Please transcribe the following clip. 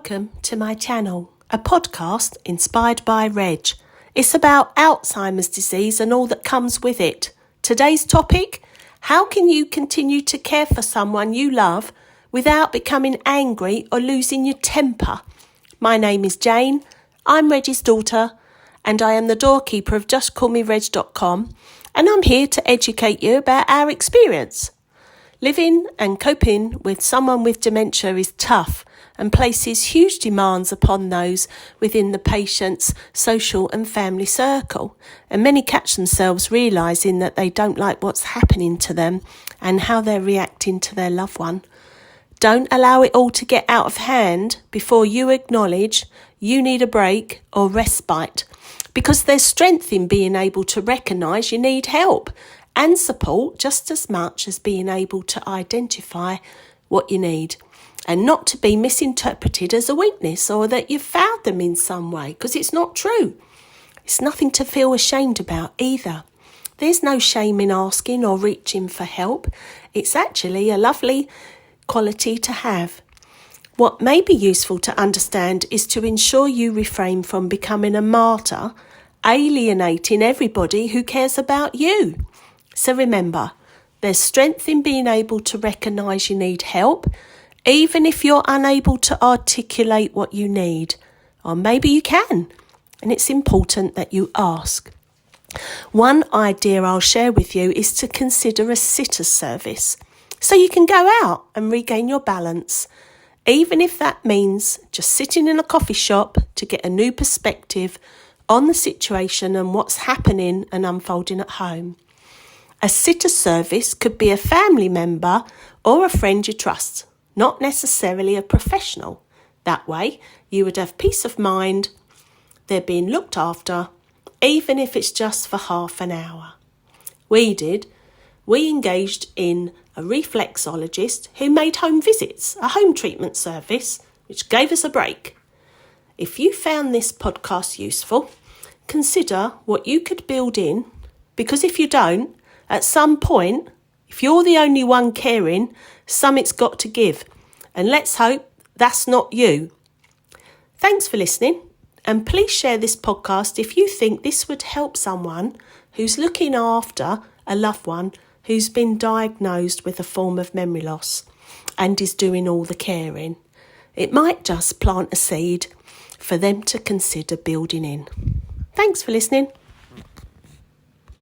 Welcome to my channel, a podcast inspired by Reg. It's about Alzheimer's disease and all that comes with it. Today's topic, how can you continue to care for someone you love without becoming angry or losing your temper? My name is Jane, I'm Reg's daughter, and I am the doorkeeper of justcallmereg.com, and I'm here to educate you about our experience. Living and coping with someone with dementia is tough and places huge demands upon those within the patient's social and family circle. And many catch themselves realising that they don't like what's happening to them and how they're reacting to their loved one. Don't allow it all to get out of hand before you acknowledge you need a break or respite, because there's strength in being able to recognise you need help and support just as much as being able to identify what you need, and not to be misinterpreted as a weakness or that you've failed them in some way, because it's not true. It's nothing to feel ashamed about either. There's no shame in asking or reaching for help. It's actually a lovely quality to have. What may be useful to understand is to ensure you refrain from becoming a martyr, alienating everybody who cares about you. So remember, there's strength in being able to recognise you need help, even if you're unable to articulate what you need. Or maybe you can, and it's important that you ask. One idea I'll share with you is to consider a sitter's service, so you can go out and regain your balance, even if that means just sitting in a coffee shop to get a new perspective on the situation and what's happening and unfolding at home. A sitter service could be a family member or a friend you trust, not necessarily a professional. That way, you would have peace of mind, they're being looked after, even if it's just for half an hour. We engaged in a reflexologist who made home visits, a home treatment service, which gave us a break. If you found this podcast useful, consider what you could build in, because if you don't, at some point, if you're the only one caring, something's got to give. And let's hope that's not you. Thanks for listening. And please share this podcast if you think this would help someone who's looking after a loved one who's been diagnosed with a form of memory loss and is doing all the caring. It might just plant a seed for them to consider building in. Thanks for listening.